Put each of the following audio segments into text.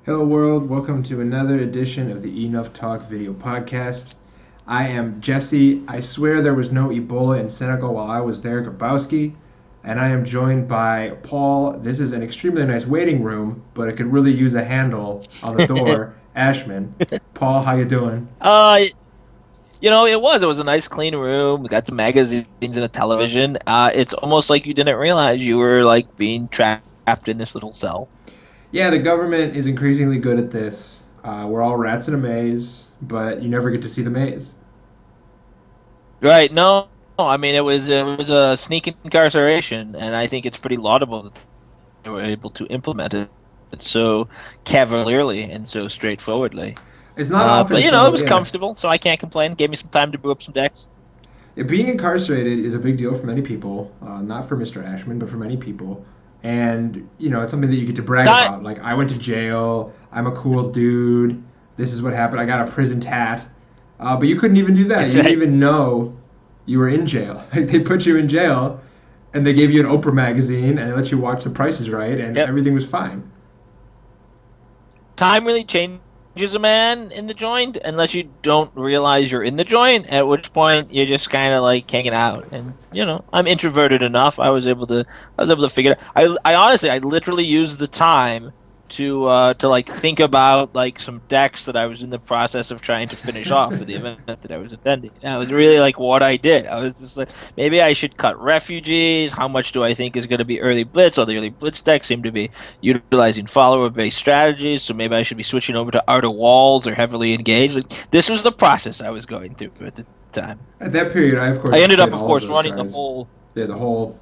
Hello, world. Welcome to another edition of the Enough Talk video podcast. I am Jesse. I swear there was no Ebola in Senegal while I was there, Grabowski. And I am joined by Paul. This is an extremely nice waiting room, but it could really use a handle on the door. Ashman. Paul, how you doing? Uh, it was a nice clean room. We got the magazines and a television. It's almost like you didn't realize you were like being trapped in this little cell. Yeah, the government is increasingly good at this. We're all rats in a maze, but you never get to see the maze. Right? No, I mean it was a sneak incarceration, and I think it's pretty laudable that they were able to implement it so cavalierly and so straightforwardly. It's not often But it so, was yeah. comfortable, so I can't complain. Gave me some time to brew up some decks. Yeah, being incarcerated is a big deal for many people. Not for Mr. Ashman, but for many people. And it's something that you get to brag Time. about. Like, I went to jail. I'm a cool dude. This is what happened. I got a prison tat. But you couldn't even do that. That's You didn't right. even know you were in jail. Like, they put you in jail, and they gave you an Oprah magazine, and they let you watch The Price is Right, and Yep. everything was fine. Time really changes a man in the joint unless you don't realize you're in the joint, at which point you're just kind of like hanging out. And I'm introverted enough. I was able to figure it out. I honestly, I literally used the time to like think about like some decks that I was in the process of trying to finish off for the event that I was attending. And it was really like what I did. I was just like, maybe I should cut refugees. How much do I think is going to be early blitz? All the early blitz decks seem to be utilizing follower-based strategies, so maybe I should be switching over to Art of Walls or heavily engaged. Like, this was the process I was going through at the time. At that period, I, of course, I just ended played up, of all of course, those running the cards. whole. Yeah, the whole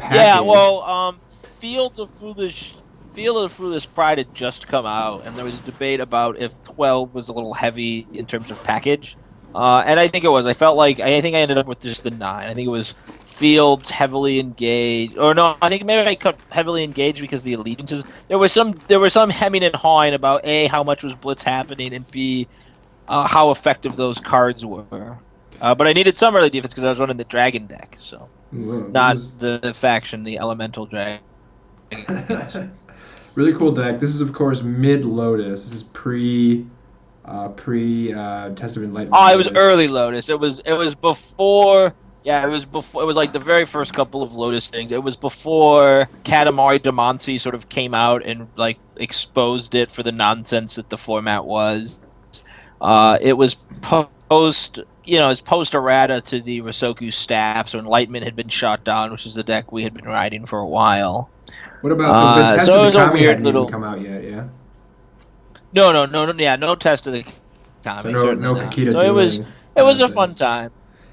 Yeah, package. well, Field of Foolish Pride had just come out, and there was a debate about if 12 was a little heavy in terms of package. And I think it was. I think I ended up with just the nine. I think it was Fields heavily engaged, or no, I think maybe I cut heavily engaged because the allegiances. There was some hemming and hawing about A, how much was blitz happening, and B, how effective those cards were. But I needed some early defense because I was running the dragon deck, so Whoa, this not is the faction, the elemental dragons. really cool deck. This is, of course, mid Lotus. This is pre Test of Enlightenment Oh, it was Lotus. early Lotus. It was before. Yeah, it was before. It was like the very first couple of Lotus things. It was before Katamari Damacy sort of came out and like exposed it for the nonsense that the format was. It was post. It's post errata to the Rasoku staff, so Enlightenment had been shot down, which is the deck we had been riding for a while. What about so the Test of So it the was a Kami weird hadn't even little. come out yet? Yeah. No, no, no, no. Yeah, no test of the So Kami, no certainly no not. Kakita So it was dueling it was a fun nonsense. time.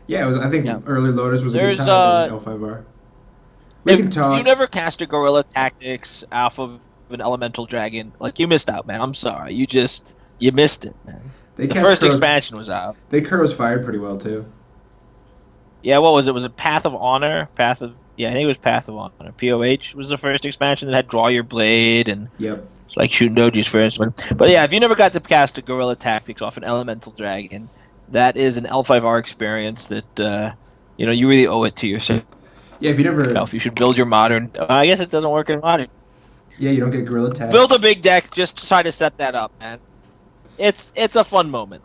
Yeah, it was. I Yeah. think early Lotus was a good There's time in L5R. We if can you talk. never cast a Guerrilla Tactics Alpha of an Elemental Dragon, like you missed out, man. I'm sorry. You missed it, man. They The cast first Crows. expansion was out. They Kuros fired pretty well too. Yeah, what was it? Was it Path of Honor? Yeah, I think it was Path of Honor. POH was the first expansion that had Draw Your Blade and Yep. it's like shooting Doji's first one. But yeah, if you never got to cast a Guerrilla Tactics off an Elemental Dragon, that is an L5R experience that you really owe it to yourself. Yeah, if you never. You should build your modern. I guess it doesn't work in modern. Yeah, you don't get Gorilla Build Tag. a big deck. Just try to set that up, man. It's a fun moment.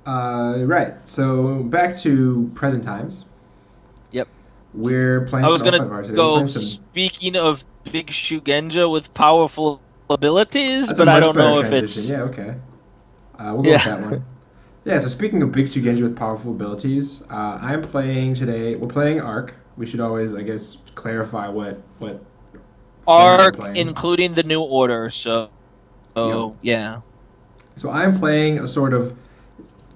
Right. So back to present times. Yep. We're playing I some was gonna L5R today. We're go. playing some. Speaking of big Shugenja with powerful abilities, That's a but I much don't better know if transition. it's Yeah, okay. We'll go with that yeah. one. Yeah, so speaking of big Shugenja with powerful abilities, I'm playing today. We're playing Arc. We should always, I guess, clarify what format we're Arc, playing. including the new order. Yep. Yeah. So I'm playing a sort of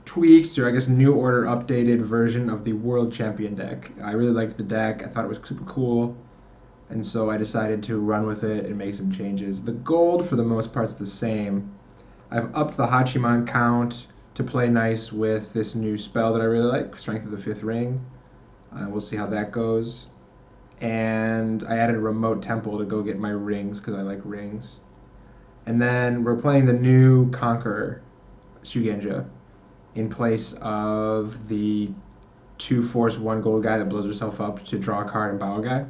tweaked, or I guess new order updated version of the World Champion deck. I really liked the deck. I thought it was super cool. And so I decided to run with it and make some changes. The gold, for the most part, is the same. I've upped the Hachiman count to play nice with this new spell that I really like, Strength of the Fifth Ring. We'll see how that goes. And I added a remote temple to go get my rings because I like rings. And then we're playing the new Conqueror, Shugenja, in place of the 2 force 1 gold guy that blows herself up to draw a card and bow a guy.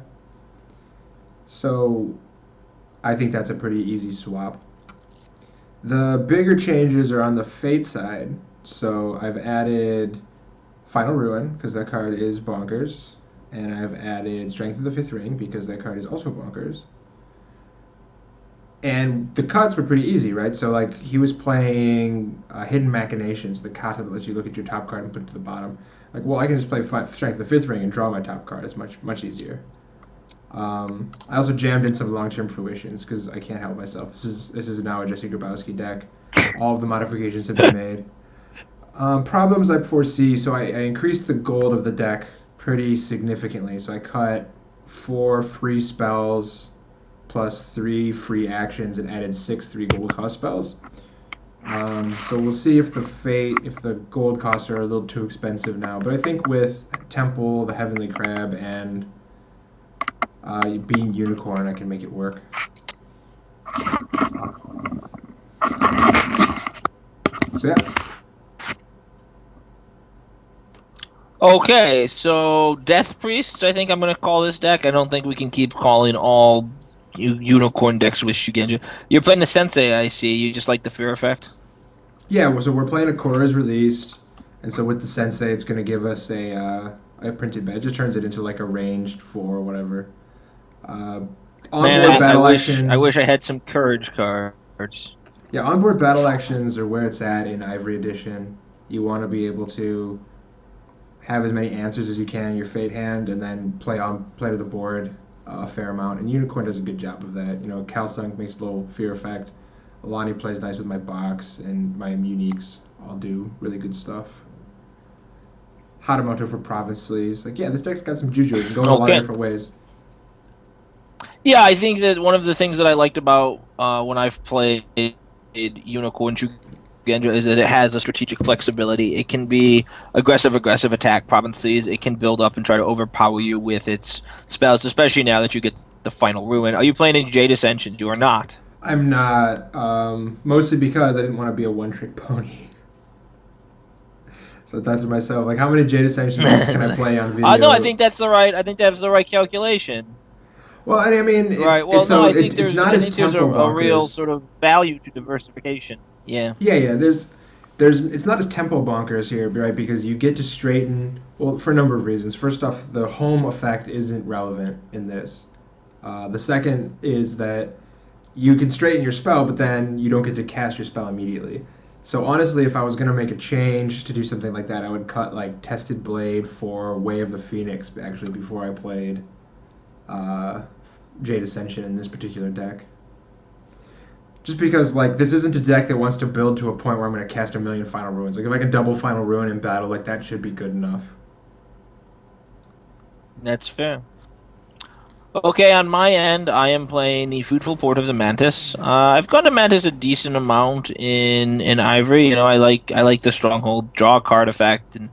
So I think that's a pretty easy swap. The bigger changes are on the fate side. So I've added Final Ruin because that card is bonkers, and I've added Strength of the Fifth Ring because that card is also bonkers. And the cuts were pretty easy, right? So like he was playing Hidden Machinations, the kata that lets you look at your top card and put it to the bottom. Like, well, I can just play Strength of the Fifth Ring and draw my top card. It's much easier. I also jammed in some long term fruitions because I can't help myself. This is now a Jesse Grabowski deck. All of the modifications have been made. Problems I foresee. So I increased the gold of the deck pretty significantly. So I cut 4 free spells plus 3 free actions and added 6 3 gold cost spells. So we'll see if the gold costs are a little too expensive now. But I think with Temple, the Heavenly Crab, and being Unicorn, I can make it work. So yeah, Okay, so Death Priests, I think I'm gonna call this deck. I don't think we can keep calling all unicorn decks with Shugenja. You're playing the Sensei, I see. You just like the fear effect? yeah. So we're playing a Korra's released, and so with the Sensei, it's gonna give us a printed bed. It just turns it into like a ranged 4 or whatever. Uh, Man, Onboard I battle wish actions. I had some courage cards. Yeah, onboard battle actions are where it's at in Ivory Edition. You want to be able to have as many answers as you can in your fate hand, and then play to the board a fair amount. And Unicorn does a good job of that. You know, Kalsunk makes a little fear effect. Alani plays nice with my box, and my uniques all do really good stuff. Hatamoto for Province Sleeves. Like, yeah, this deck's got some juju. It can go in a lot of Okay. different ways. Yeah, I think that one of the things that I liked about when I've played Unicorn Shugenja is that it has a strategic flexibility. It can be aggressive attack provinces. It can build up and try to overpower you with its spells, especially now that you get the final ruin. Are you playing any Jade Ascensions? You are not. I'm not, mostly because I didn't want to be a one trick pony. So I thought to myself, like, how many Jade Ascension decks can I play on No, I video? think that's the right. I think that's the right calculation. Well, I mean, Right. it's Well, no, so I think it's not I as think there's tempo a real bonkers. sort of value to diversification. Yeah. Yeah. There's it's not as tempo bonkers here, right? Because you get to straighten. Well, for a number of reasons. First off, the home effect isn't relevant in this. The second is that you can straighten your spell, but then you don't get to cast your spell immediately. So honestly, if I was gonna make a change to do something like that, I would cut like Tested Blade for Way of the Phoenix actually before I played uh, Jade Ascension in this particular deck. Just because like this isn't a deck that wants to build to a point where I'm going to cast a million Final Ruins. Like if I can double Final Ruin in battle, like that should be good enough. That's fair. Okay, on my end, I am playing the Fruitful Port of the Mantis. I've gone to Mantis a decent amount in Ivory. You know, I like the Stronghold draw card effect, and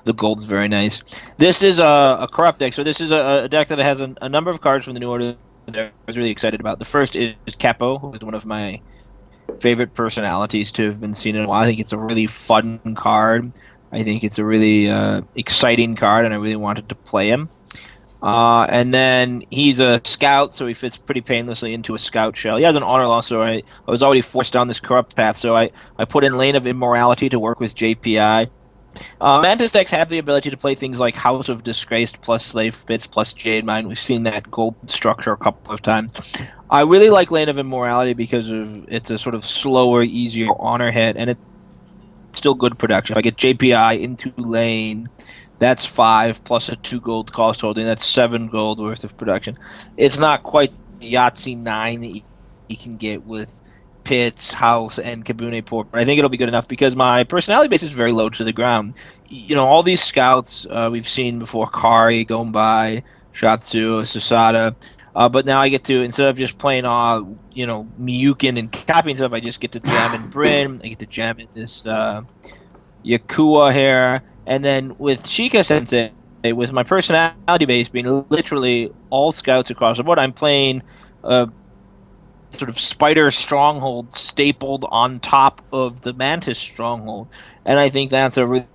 the gold's very nice. This is a corrupt deck, so this is a deck that has a number of cards from the New Order that I was really excited about. The first is Capo, who is one of my favorite personalities to have been seen in a while. I think it's a really fun card. I think it's a really exciting card, and I really wanted to play him. And then he's a scout, so he fits pretty painlessly into a scout shell. He has an honor loss, so I was already forced down this corrupt path, so I put in Lane of Immorality to work with JPI. Mantis decks have the ability to play things like House of Disgraced plus Slave Bits plus Jade Mine. We've seen that gold structure a couple of times. I really like Lane of Immorality because of it's a sort of slower, easier honor hit, and it's still good production. If I get JPI into Lane, that's 5 plus a 2 gold cost holding. That's 7 gold worth of production. It's not quite the Yahtzee 9 that you can get with Pitts, House, and Kabune Port, but I think it'll be good enough because my personality base is very low to the ground. You know, all these scouts we've seen before, Kari, Gombai, Shatsu, Susada, but now I get to, instead of just playing Miyukin and copying stuff, I just get to jam in Bryn, I get to jam in this Yakua here, and then with Shika Sensei, with my personality base being literally all scouts across the board, I'm playing a sort of spider stronghold stapled on top of the mantis stronghold, and I think that's a really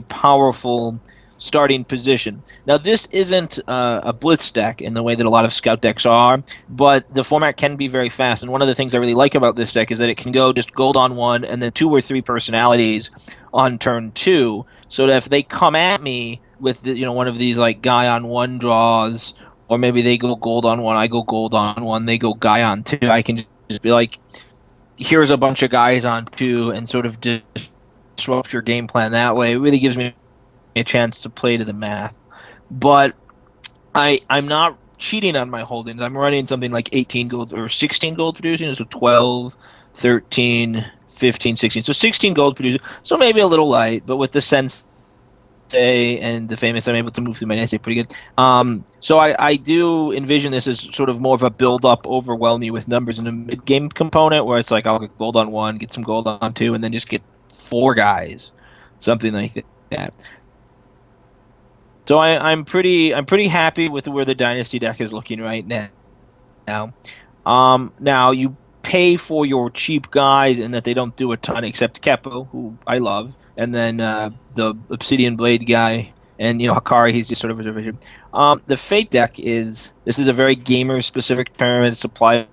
powerful starting position. Now, this isn't a blitz deck in the way that a lot of scout decks are, but the format can be very fast. And one of the things I really like about this deck is that it can go just gold on one and then two or three personalities on turn two. So that if they come at me with one of these like guy on one draws, or maybe they go gold on one, I go gold on one, they go guy on two, I can just be like, here's a bunch of guys on two, and sort of disrupt your game plan that way. It really gives me a chance to play to the math. But I'm not cheating on my holdings. I'm running something like 18 gold or 16 gold producing, so 12, 13, 15, 16. So 16 gold producing. So maybe a little light, but with the sense and the famous, I'm able to move through my essay pretty good. So I do envision this as sort of more of a build up, overwhelm you with numbers in a mid game component where it's like I'll get gold on one, get some gold on two, and then just get four guys, something like that. So I'm pretty happy with where the dynasty deck is looking right now. Now you pay for your cheap guys in that they don't do a ton except Keppo, who I love, and then the Obsidian Blade guy, and Hakari, he's just sort of a reservation. The Fate deck is a very gamer specific term. It's applied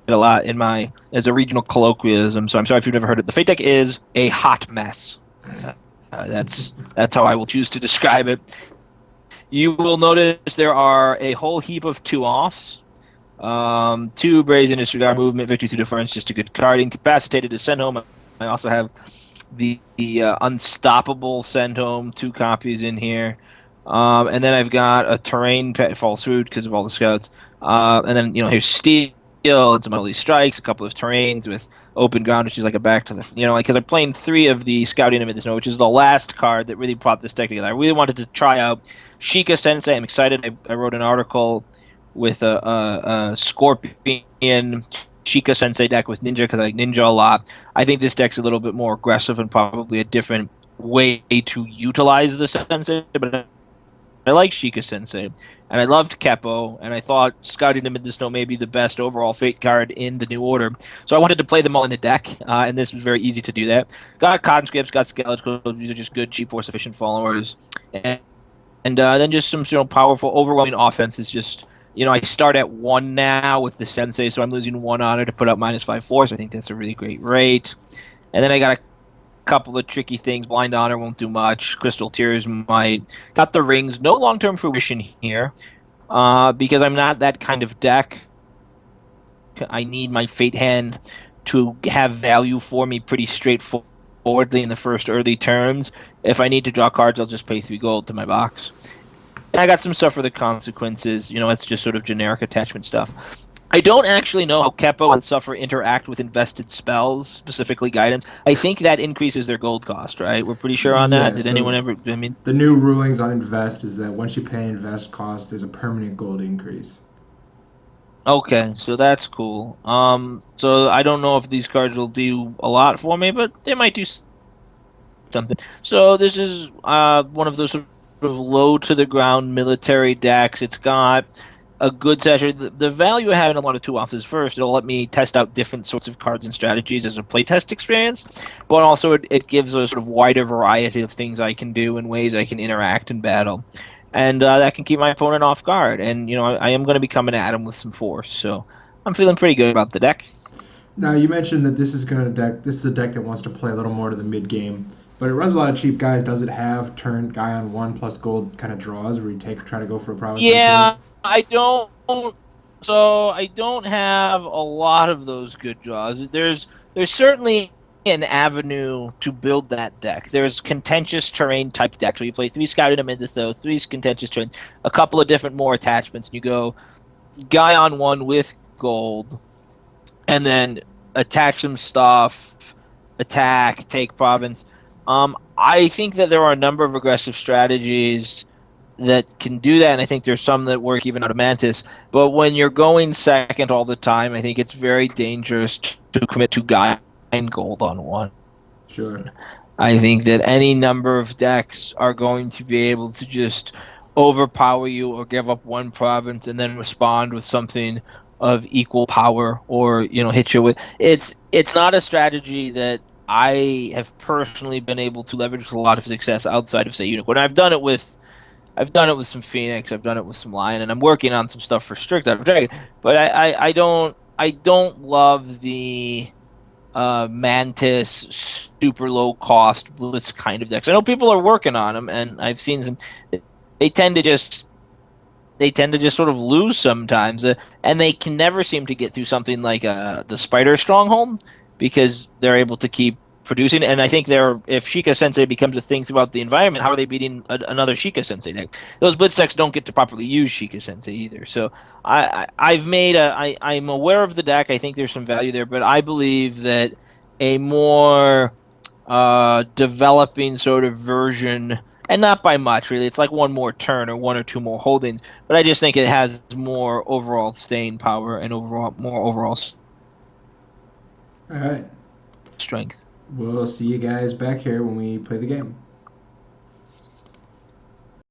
a lot in my as a regional colloquialism. So I'm sorry if you've never heard it. The Fate deck is a hot mess. That's how I will choose to describe it. You will notice there are a whole heap of two offs. Two Brazen Disregard movement, victory through defense, just a good card. Incapacitated to send home. I also have the Unstoppable send home, two copies in here. And then I've got a terrain pet false root because of all the scouts. And then here's steel and some early strikes, a couple of terrains with open ground, which is like a back to the like because I'm playing three of the scouting of this which is the last card that really brought this deck together. I really wanted to try out Sheikah Sensei. I'm excited. I wrote an article with a Scorpion Sheikah Sensei deck with Ninja because I like Ninja a lot. I think this deck's a little bit more aggressive and probably a different way to utilize the Sensei, but I like Sheikah Sensei, and I loved Keppo, and I thought Scouting him in the Snow may be the best overall Fate card in the new order. So I wanted to play them all in the deck, and this was very easy to do that. Got Conscripts, got Skeletal, these are just good, cheap, force efficient followers, and then just some powerful, overwhelming offenses. Just I start at 1 now with the Sensei, so I'm losing 1 honor to put up -5 force. I think that's a really great rate. And then I got a couple of tricky things. Blind Honor won't do much. Crystal Tears might. Got the rings. No long-term fruition here because I'm not that kind of deck. I need my Fate hand to have value for me pretty straightforwardly in the first early turns. If I need to draw cards, I'll just pay 3 gold to my box. And I got some stuff for the consequences. It's just sort of generic attachment stuff. I don't actually know how Keppo and Suffer interact with invested spells, specifically guidance. I think that increases their gold cost, right? We're pretty sure on that. Yeah, Did so anyone ever? I mean, the new rulings on invest is that once you pay an invest cost, there's a permanent gold increase. okay, so that's cool. So I don't know if these cards will do a lot for me, but they might do something. So this is one of those sort of low to the ground military decks. It's got a good session. The value of having a lot of two offs is first, it'll let me test out different sorts of cards and strategies as a playtest experience, but also it gives a sort of wider variety of things I can do and ways I can interact in battle. And that can keep my opponent off guard. And, I am going to be coming at him with some force. So I'm feeling pretty good about the deck. Now you mentioned that this is a deck that wants to play a little more to the mid game, but it runs a lot of cheap guys. Does it have turn guy on 1 plus gold kind of draws where you try to go for a province on Yeah, turn? I don't. So I don't have a lot of those good draws. There's certainly an avenue to build that deck. There's contentious terrain type decks where you play 3 scouting them into throw, 3 contentious terrain, a couple of different more attachments, and you go guy on 1 with gold, and then attach some stuff, attack, take province. I think that there are a number of aggressive strategies that can do that, and I think there's some that work even out of Mantis. But when you're going second all the time, I think it's very dangerous to commit to guy and gold on 1. Sure. I think that any number of decks are going to be able to just overpower you or give up 1 province and then respond with something of equal power, or hit you with it's not a strategy that I have personally been able to leverage with a lot of success outside of, say, Unicorn. I've done it with I've done it with some Phoenix, I've done it with some Lion, and I'm working on some stuff for Strict out of Dragon. But I don't love the Mantis super low cost blitz kind of decks. I know people are working on them, and I've seen some. They tend to just they tend to just sort of lose sometimes, and they can never seem to get through something like the Spider Stronghold because they're able to keep producing. And I think they're if Sheikah Sensei becomes a thing throughout the environment, how are they beating another Sheikah Sensei deck? Those blitz decks don't get to properly use Sheikah Sensei either. So I'm aware of the deck. I think there's some value there, but I believe that a more developing sort of version, and not by much really. It's like one more turn or one or two more holdings, but I just think it has more overall staying power and overall All right. strength. We'll see you guys back here when we play the game.